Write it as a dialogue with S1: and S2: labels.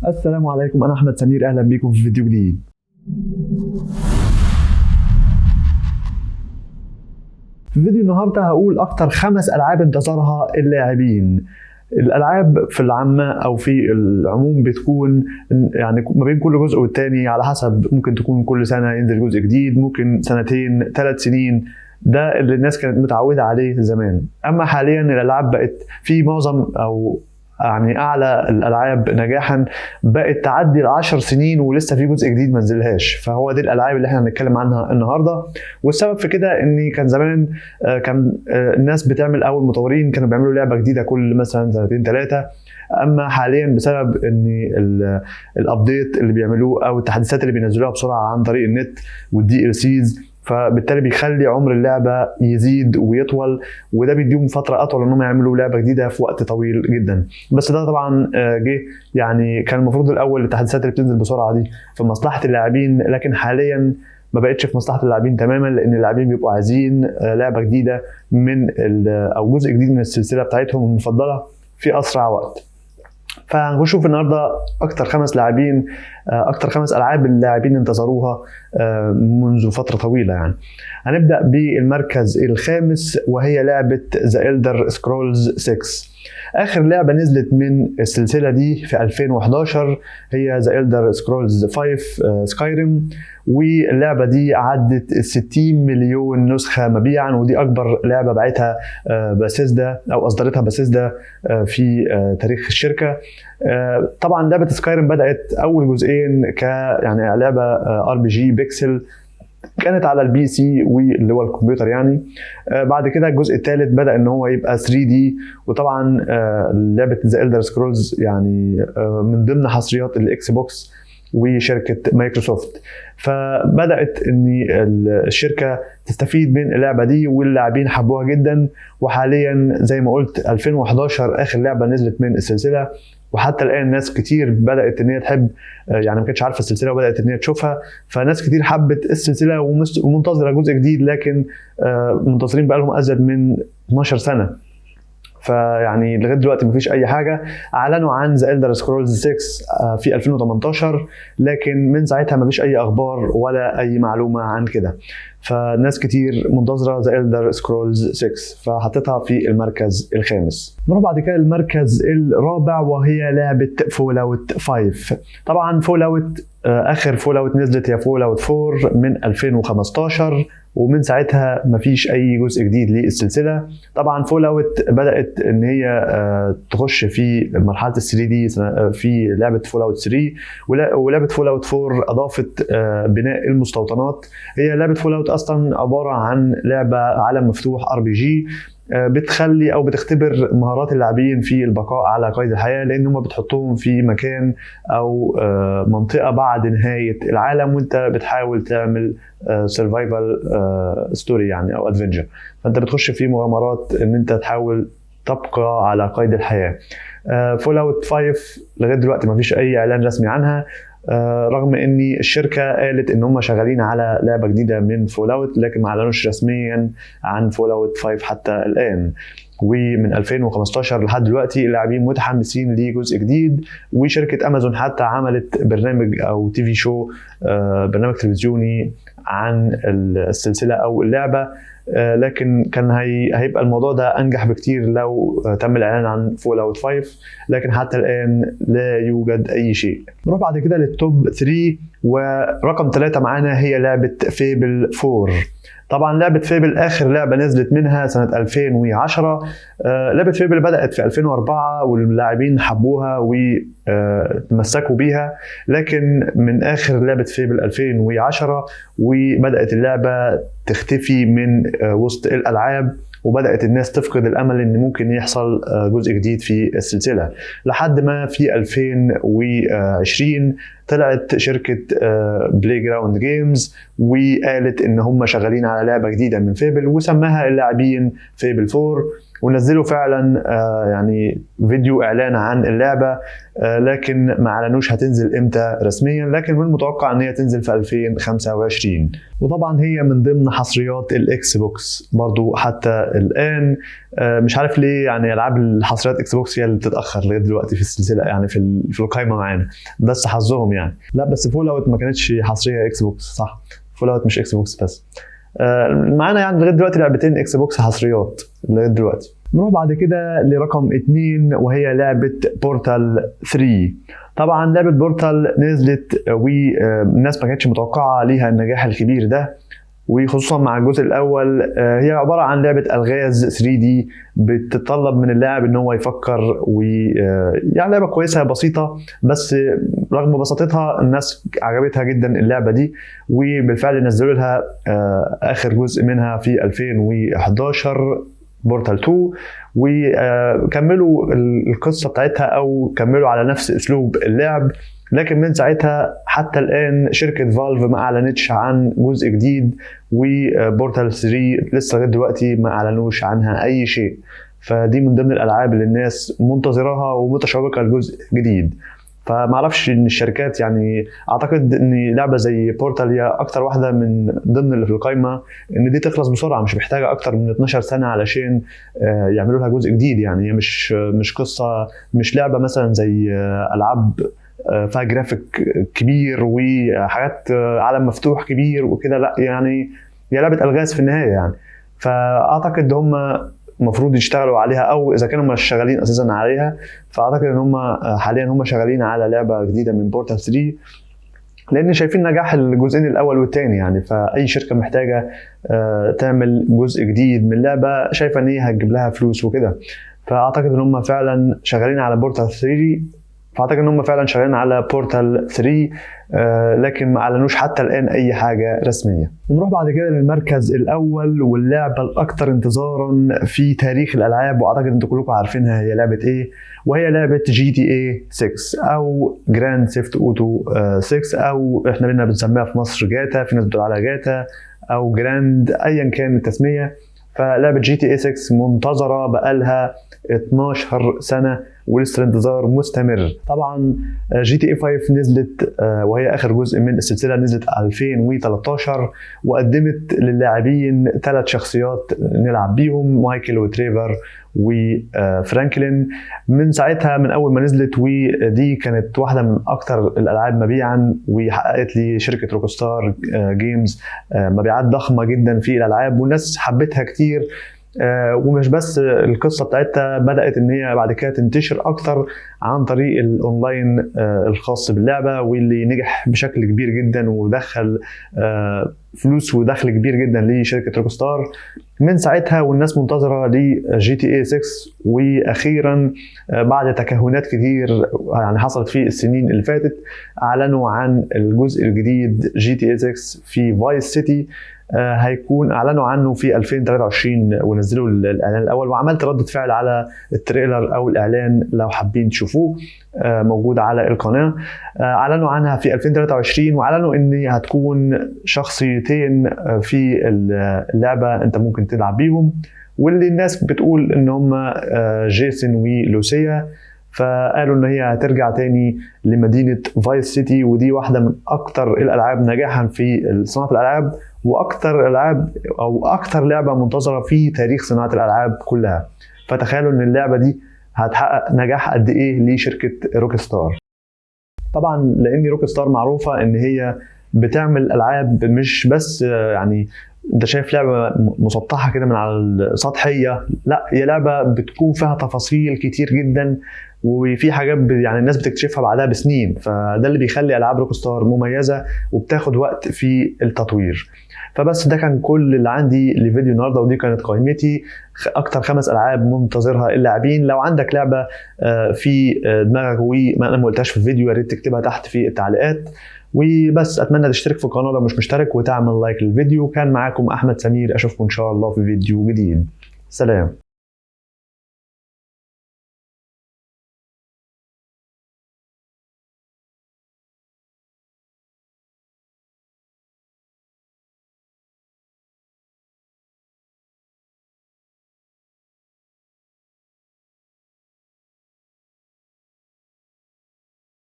S1: السلام عليكم، أنا أحمد سمير، أهلا بكم في فيديو جديد. في فيديو النهاردة هقول أكتر 5 ألعاب انتظرها اللاعبين. الألعاب في العامة أو في العموم بتكون يعني ما بين كل جزء والتاني على حسب، ممكن تكون كل سنة ينزل جزء جديد، ممكن 2 3 سنين، ده اللي الناس كانت متعودة عليه زمان. أما حاليا الألعاب بقت في معظم أو يعني اعلى الالعاب نجاحا بقت تعدي ال10 سنين ولسه في جزء جديد ما نزلهاش، فهو دي الالعاب اللي احنا هنتكلم عنها النهارده. والسبب في كده ان كان زمان كان الناس بتعمل، او المطورين كانوا بيعملوا لعبه جديده كل مثلا 2 3 سنين. اما حاليا بسبب ان الابديت اللي بيعملوه او التحديثات اللي بينزلوها بسرعه عن طريق النت والدي ال سيز، فبالتالي بيخلي عمر اللعبه يزيد ويطول، وده بيديهم فتره اطول انهم يعملوا لعبه جديده في وقت طويل جدا. بس ده طبعا جه يعني كان المفروض الاول التحديثات اللي بتنزل بسرعه دي في مصلحه اللاعبين، لكن حاليا ما بقتش في مصلحه اللاعبين تماما، لان اللاعبين بيبقوا عايزين لعبه جديده من او جزء جديد من السلسله بتاعتهم المفضله في اسرع وقت. فهنشوف النهارده اكتر 5 العاب اللاعبين انتظروها منذ فتره طويله يعني. هنبدا بالمركز الخامس، وهي لعبه The Elder Scrolls 6. اخر لعبه نزلت من السلسله دي في 2011 هي The Elder Scrolls 5 Skyrim، واللعبه دي عدت 60 مليون نسخه مبيعا، ودي اكبر لعبه باعتها باسيسدا او اصدرتها باسيسدا في تاريخ الشركه. طبعا لعبه سكايرم بدات اول جزئين يعني لعبه ار بي جي بيكسل، كانت على البي سي واللي هو الكمبيوتر يعني. بعد كده الجزء الثالث بدا ان هو يبقى 3 دي، وطبعا لعبه ذا إلدر سكرولز يعني من ضمن حصريات الاكس بوكس وشركه مايكروسوفت. فبدات ان الشركه تستفيد من اللعبه دي، واللاعبين حبوها جدا. وحاليا زي ما قلت 2011 اخر لعبه نزلت من السلسله، وحتى الان ناس كتير بدات ان هي تحب، يعني ما كانتش عارفه السلسله وبدات ان هي تشوفها. فناس كتير حبت السلسله ومنتظره جزء جديد، لكن منتظرين بقى لهم ازيد من 12 سنه. فيعني لغايه دلوقتي مفيش اي حاجه. اعلنوا عن ذا إلدر سكرولز 6 في 2018، لكن من ساعتها مفيش اي اخبار ولا اي معلومه عن كده. فناس كتير منتظره ذا إلدر سكرولز 6، فحطيتها في المركز الخامس. نروح بعد كده المركز الرابع، وهي لعبه فول اوت 5. طبعا فول اوت اخر فول اوت نزلت هي فول اوت 4 من 2015، ومن ساعتها مفيش اي جزء جديد للسلسله. طبعا فول اوت بدات ان هي تخش في مرحله ال 3 دي في لعبه فول اوت 3، ولعبه فول اوت 4 اضافت بناء المستوطنات. هي لعبه فول اوت اصلا عباره عن لعبه عالم مفتوح ار بي جي، بتخلي او بتختبر مهارات اللاعبين في البقاء على قيد الحياه، لان هم بتحطهم في مكان او منطقه بعد نهايه العالم، وانت بتحاول تعمل سرفايفل ستوري يعني او ادفنجر. فانت بتخش في مغامرات ان انت تحاول تبقى على قيد الحياه. فول اوت 5 لغايه دلوقتي ما فيش اي اعلان رسمي عنها، رغم ان الشركه قالت ان هم شغالين على لعبه جديده من فول اوت، لكن ما اعلنوش رسميا عن فول اوت 5 حتى الان. ومن 2015 لحد دلوقتي اللاعبين متحمسين لجزء جديد، وشركه امازون حتى عملت برنامج او تي في شو، برنامج تلفزيوني عن السلسله او اللعبه. لكن كان هيبقى الموضوع ده انجح بكتير لو تم الاعلان عن فول اوت 5، لكن حتى الان لا يوجد اي شيء. نروح بعد كده للتوب 3، ورقم 3 معانا هي لعبه فيبل 4. طبعا لعبه فيبل اخر لعبه نزلت منها سنه 2010. لعبه فيبل بدات في 2004 واللاعبين حبوها وتمسكوا بيها، لكن من اخر لعبه فيبل 2010 وبدات اللعبه تختفي من وسط الالعاب، وبدات الناس تفقد الامل ان ممكن يحصل جزء جديد في السلسله، لحد ما في 2020 طلعت شركه بلاي جراوند جيمز وقالت ان هم شغالين على لعبه جديده من فيبل، وسماها اللاعبين فيبل 4. ونزلوا فعلا يعني فيديو اعلان عن اللعبه، لكن ما اعلنوش هتنزل امتى رسميا، لكن من المتوقع ان هي تنزل في 2025. وطبعا هي من ضمن حصريات الاكس بوكس برضو حتى الان. مش عارف ليه يعني العاب الحصريات اكس بوكس هي اللي بتتاخر لغايه دلوقتي في السلسله، يعني في القائمه معانا، بس حظهم يعني. لا بس فول اوت ما كانتش حصريه اكس بوكس، صح؟ فول اوت مش اكس بوكس بس. معانا يعني لغايه دلوقتي لعبتين اكس بوكس حصريات لغايه دلوقتي. نروح بعد كده لرقم 2 وهي لعبه بورتال 3. طبعا لعبه بورتال نزلت والناس ما كانتش متوقعه ليها النجاح الكبير ده، وخصوصا مع الجزء الاول. هي عباره عن لعبه الغاز 3D بتتطلب من اللاعب ان هو يفكر، يعني لعبه كويسه بسيطه، بس رغم بساطتها الناس عجبتها جدا اللعبه دي، وبالفعل نزلوا لها اخر جزء منها في 2011 بورتال 2، وكملوا القصه بتاعتها او كملوا على نفس اسلوب اللعب. لكن من ساعتها حتى الان شركه فالف ما اعلنتش عن جزء جديد، وبورتال 3 لسه لغايه دلوقتي ما اعلنوش عنها اي شيء. فدي من ضمن الالعاب اللي الناس منتظراها ومتشوقه لجزء جديد. فما اعرفش ان الشركات، يعني اعتقد ان لعبه زي بورتال هي اكتر واحده من ضمن اللي في القائمه ان دي تخلص بسرعه، مش محتاجه اكتر من 12 سنه علشان يعملوا لها جزء جديد. يعني هي مش قصه، مش لعبه مثلا زي العاب فيها جرافيك كبير وحاجات عالم مفتوح كبير وكده، لا يعني هي لعبه الغاز في النهايه يعني. فاعتقد هم المفروض يشتغلوا عليها، او اذا كانوا مش شغالين اساسا عليها، فاعتقد ان هم حاليا هم شغالين على لعبه جديده من بورتال 3، لان شايفين نجاح الجزئين الاول والثاني يعني. فاي شركه محتاجه تعمل جزء جديد من لعبه شايفه ان هي هتجيب لها فلوس وكده، فاعتقد ان هم فعلا شغالين على بورتال 3. فاعتقد ان هم فعلا شغالين على بورتال 3، لكن ما اعلنوش حتى الان اي حاجه رسميه. نروح بعد كده للمركز الاول واللعبه الاكثر انتظارا في تاريخ الالعاب، واعتقد انتم كلكم عارفينها هي لعبه ايه، وهي لعبه GTA 6 او جراند ثيفت اوتو 6، او احنا بدنا بنسميها في مصر جاتا، في ناس بتقول عليها جاتا او جراند، ايا كان التسميه. فلعبه GTA 6 منتظره بقالها 12 سنه ولسه الانتظار مستمر. طبعا GTA 5 نزلت وهي اخر جزء من السلسله، نزلت 2013 وقدمت للاعبين 3 شخصيات نلعب بيهم، مايكل وتريفر وفرانكلين. من ساعتها من اول ما نزلت، ودي كانت واحده من اكثر الالعاب مبيعا، وحققت لي شركه روكستار جيمز مبيعات ضخمه جدا في الالعاب، والناس حبتها كتير. ومش بس القصه بتاعتها بدات ان هي بعد كده تنتشر اكتر عن طريق الاونلاين الخاص باللعبه، واللي نجح بشكل كبير جدا ودخل فلوس ودخل كبير جدا لشركه روكستار. من ساعتها والناس منتظره لGTA 6، واخيرا بعد تكهنات كتير يعني حصلت في السنين اللي فاتت اعلنوا عن الجزء الجديد GTA 6 في فايس سيتي. هيكون اعلنوا عنه في 2023 ونزلوا الاعلان الاول، وعملت ردة فعل على التريلر او الاعلان لو حابين تشوفوه موجود على القناه. اعلنوا عنها في 2023 واعلنوا ان هتكون شخصيتين في اللعبه انت ممكن تلعب بيهم، واللي الناس بتقول ان هم جيسون ولوسيا. فقالوا ان هي هترجع تاني لمدينه فايس سيتي، ودي واحده من اكتر الالعاب نجاحا في صناعه الالعاب، واكتر العاب او اكتر لعبه منتظره في تاريخ صناعه الالعاب كلها. فتخيلوا ان اللعبه دي هتحقق نجاح قد ايه لشركه روكستار. طبعا لان روكستار معروفه ان هي بتعمل العاب مش بس يعني انت شايف لعبه مسطحه كده من على السطحيه، لا هي لعبه بتكون فيها تفاصيل كتير جدا، وفي حاجات يعني الناس بتكتشفها بعدها بسنين. فده اللي بيخلي العاب روكستار مميزه وبتاخد وقت في التطوير. فبس ده كان كل اللي عندي لفيديو النهارده، ودي كانت قائمتي اكتر 5 العاب منتظرها اللاعبين. لو عندك لعبه في دماغك وما انا ما قلتهاش في الفيديو، يا ريت تكتبها تحت في التعليقات. وبس اتمنى تشترك في القناه لو مش مشترك وتعمل لايك للفيديو. كان معاكم احمد سمير، اشوفكم ان شاء الله في فيديو جديد. سلام.